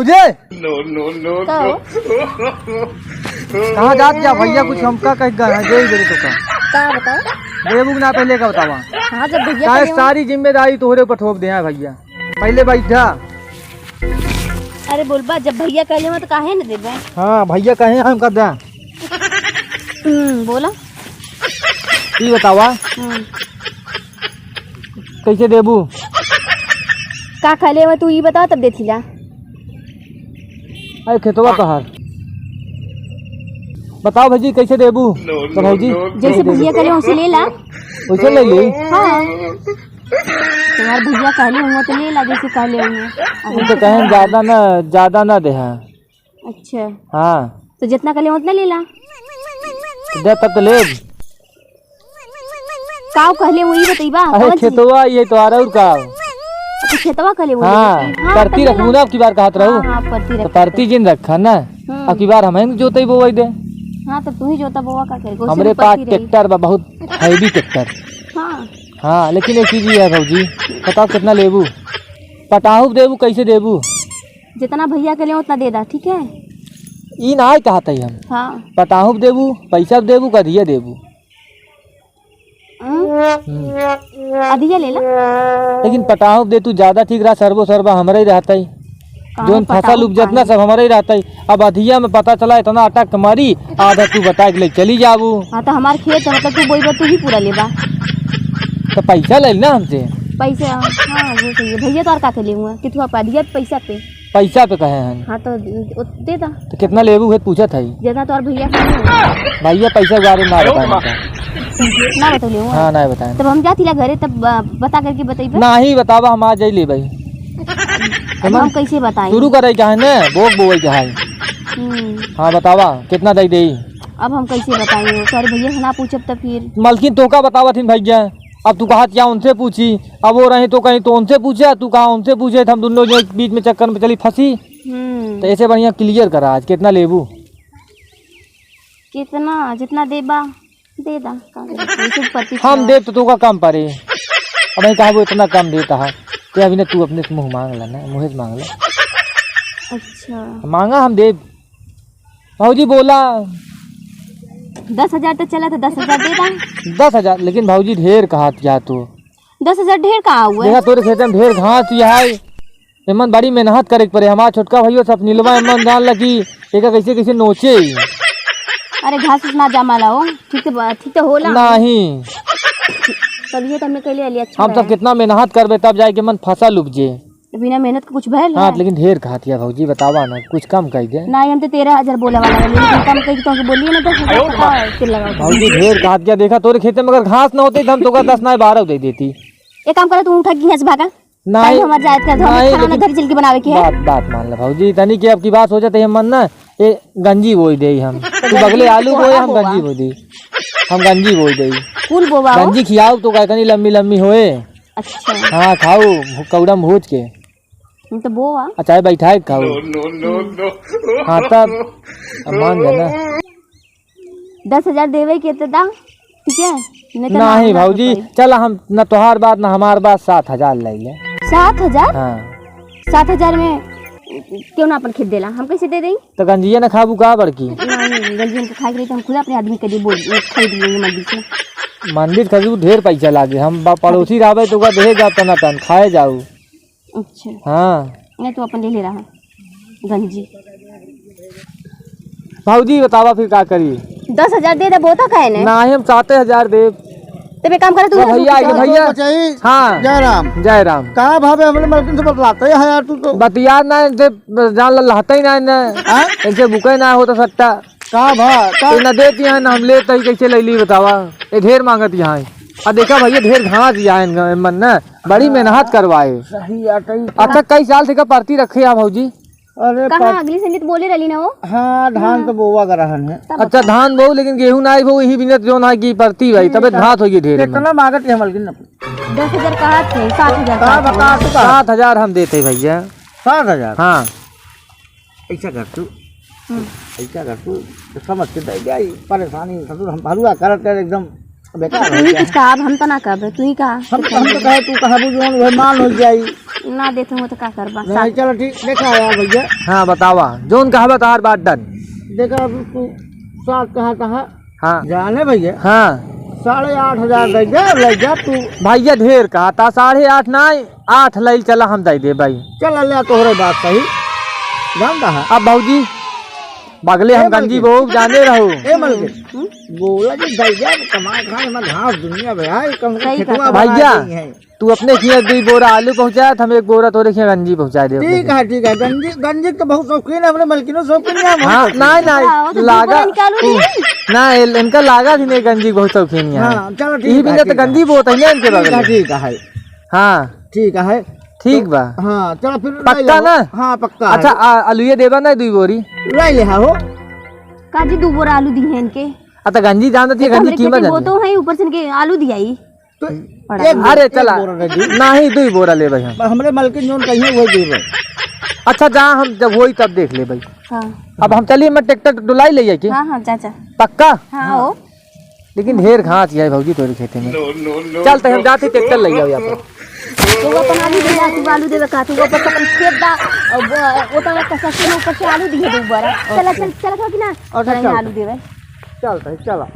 मुझे कहाँ जात जा भैया कुछ हमका कह गए दे दे तो का बताओ देबू ना पहले का बतावा। हाँ जब भैया चाहे सारी जिम्मेदारी तोहरे ऊपर ठोक दे भैया पहले बैठा। अरे बोलबा जब भैया कहे तो काहे न देबे। हाँ भैया कहे हम कर दे बोला ये बतावा कैसे देबू का खले में तू ये बता तब देती ला। अरे खेतवा कहा बताओ भौजी कैसे देबू तो भौजी जैसे भैया करे उसे ले ला वैसे ले ली। हाँ तुम्हारे भैया कहले होंगे तो ले ला जैसे कहले होंगे तो कहें ज्यादा ना दे। अच्छा हाँ तो जितना कहले उतना ले ला दे तब तो ले काव कहले वही बतईबा। अरे खेतवा ये तो आ रहा का खेतवा कहले वही। हाँ परती रखू ना अब की बार कहत रहू हाँ परती तो परती जिन रखा ना अब की बार हमें जोते बोई दे। हाँ तो तू ही जोता बोवा का करे हमरे पास ट्रैक्टर बा बहुत हैवी ट्रैक्टर। हाँ हाँ लेकिन एक चीज है भौजी बताओ कितना लेबू पटाहू देबू कैसे देबू। जितना भैया के लिए उतना दे दा ठीक है। ई ना कहता हम हाँ पटाहू देबू पैसा देबू कधिया देबू अधिया ले ला। लेकिन पटाहू दे तू ज्यादा ठीक रहा सर्वो सर्वा हमारा ही रहता ही जो फसल उपजत ना सब हमारा ही रहता ही। अब अधिया में पता चला इतना अटक मारी आधा तू बता के चली जाबू। हाँ तो हमारे खेत है मतलब तू बोई तू ही पूरा लेबा तो पैसा ले ना हमसे पैसे। हाँ वो सही है भैया तो और का ले लूँगा कि तू आप अधिया पैसा पे कहे हैं। हाँ तो दे दा तो कितना लेबू है पूछा था जितना तो और भैया भैया पैसा के बारे में ना बताए ना बता ले। हाँ ना बताए तब हम जाती ला घरे तब बता करके बताइए ना ही बतावा हम आ जाइए भाई हम कैसे बताएं शुरू करे क्या है ना बोक बोई क्या है। हाँ बतावा कितना दे दे। अब हम कैसे बताएंगे सर भैया से ना पूछब तब फिर मलकिन तो का बतावा थी भैया। अब तू कहा क्या उनसे पूछी अब वो रही तो कहीं तो उनसे पूछे तू कहा उनसे पूछे हम दोनों जो बीच में चक्कर में चली फंसी। तो ऐसे बढ़िया क्लियर करा आज कितना लेबू कितना जितना देबा दे दा हम दे तो तू का कम पड़े। अब नहीं कहा वो इतना कम देता है तो अभी ना तू अपने से मुँह मांग लेना मुँह से मांग ले। अच्छा मांगा हम दे भाजी बोला 10,000 तो चला तो 10,000 दे दा। 10,000 लेकिन भाजी ढेर कहा क्या तू 10,000 ढेर कहाँ हुआ देखा तोरे खेत में ढेर घास है एमन बड़ी मेहनत करे पड़े। हमारा छोटका भैया सब नीलवा एमन जान लगी एक कैसे कैसे नोचे। अरे घास ना जमा लाओ ठीक तो होला नहीं तभी तो हमने कहले लिया। अच्छा हम सब कितना मेहनत करबे तब जाके मन फसल उपजे बिना मेहनत के कुछ भैल। हाँ लेकिन ढेर खातिया भौजी बतावा ना कुछ कम कर दे। नहीं हम तो 13,000 बोला वाला लेकिन कम कही तो बोलिए ना 10,000 लगा भौजी ढेर खातिया देखा तोरे खेते में अगर घास ना होती तो हम तो 10 ना 12 दे देती। एक काम करे तू उठा के से भागा नहीं हमारे जायत कर खाना घर चल के बनावे के है। बात मान ले भौजी तनी की अब की बात हो जाते हम मन ना ये गंजी बोई दे हम तू बगले आलू बोए हम गंजी बोई दे हम गंजी बोई दे फूल बोवा गंजी खियाओ तो कहतनी लंबी लंबी होए। अच्छा हाँ खाओ कौड़ा में भूज के तो बोवा अच्छा बैठा खाओ। हाँ तब मान जाना 10,000 देवे के दा ठीक है नहीं भाजी चल हम न तोहार बात न हमार बात 7,000 ले ले। 7,000 हाँ 7,000 में क्यों ना अपन खेत देला हम कैसे दे दें। तो गंजिया न खाबू का बड़की गंजिया को खाए तो हम खुद अपने आदमी के लिए बोल खरीद लेंगे मंदिर से। मंदिर खरीदू ढेर पैसा लागे हम पड़ोसी रहे तो दे जाओ तना तन खाए जाऊ। अच्छा हाँ नहीं तो अपन ले रहा गंजी भाजी बतावा फिर क्या करी 10,000 दे दे बोता कहे ना हम 7,000 दे। तब एक काम करे तू भैया भैया हाँ जय राम कहाँ भावे हमने मलकिन से बतलाते है यार तू तो बतियार ना जान लहते ही ना ऐसे बुके ना हो तो सकता कहाँ भा न देती है ना हम लेते ही कैसे ले ली बतावा ये ढेर मांगत यहाँ और देखा भैया ढेर घास यहाँ मन न बड़ी मेहनत करवाए। अच्छा कई साल से का परती रखे आप भौजी। अरे कहाँ अगली संडे तो बोले रही ना वो। हाँ धान तो बोवा का रहन है। अच्छा धान बहु लेकिन गेहूं ना बहु यही बिना जो ना की परती भाई तबे घात होगी ढेर। कितना मांगत है मलकिन 10,000 कहा थे 7,000 बता 7,000 हम देते भैया 7,000। हाँ ऐसा कर तू ऐसा कर तू समझ के दे गई परेशानी हम हलुआ करते एकदम बेकार तू हो ही गया। कुछ कहा, हम तो ना कहबे, तू ही कहा। हम तो कहे तू कहा बुझो वह मान हो जाई। ना देते हो तो का करबा। नहीं चलो ठीक देखा यार भैया हाँ बतावा जोन कहा तार बात डन। देखा अब तू साथ कहा हाँ जाने भैया हाँ 8,500 ले जा तू। भैया ढेर कहा था 8.5 ना 8 लई चला हम दे दे भाई। चल ले तोहरे बात सही जानता है। अब भाऊजी बगले हम गंजी बहु जाने रहो। ए मलके बोला जी भैया कमाए खाए में घास दुनिया में है कम सही खेतवा कहा। बना भैया दी है। तू अपने खिया 2 बोरा आलू पहुँचाया हम 1 बोरा तोरे खिया गंजी पहुँचा दे। ठीक है गंजी गंजी तो बहुत शौकीन है अपने मलकिनो शौकीन है हम। हाँ नहीं आओ तो नहीं लागा निकालो नहीं। ना इनका लागा थी नहीं गंजी बहुत शौकीन है। हाँ चलो ये ठीक भी है ना तो गंजी बहुत है ना इनके बगल में। ठीक है हाँ ठीक है ठीक बा। हाँ चलो फिर ले पक्का लो। ना? हाँ पक्का अच्छा आलूए देबा ना 2 बोरी। ले ले हो काजी 2 बोरा आलू दी है इनके। अच्छा गंजी जान थी गंजी कीमत वो तो है ऊपर से इनके आलू दिया ही। तो अरे चला बोरा दे दी। नहीं 2 बोरा ले भाई हम। हमरे मलकिन जोन कहिए वही दे रहे। अच्छा जहाँ हम जब होई तब देख ले भाई। हाँ अब हम चलिए मैं ट्रैक्टर डुलाई ले जाए हाँ हाँ चाचा। पक्का। हाँ हो लेकिन ढेर घास है भाजी तोरे खेते में। चलते हम जाते ट्रैक्टर ले जाओ यहाँ पर। तो वो अपन आलू दिया तू आलू देवे का तू ऊपर से अपन खेत दा वो तो कसा से ऊपर से आलू दिए 2 बोरा। चला कि ना अच्छा, चला चल। आलू देवे। चलता है चला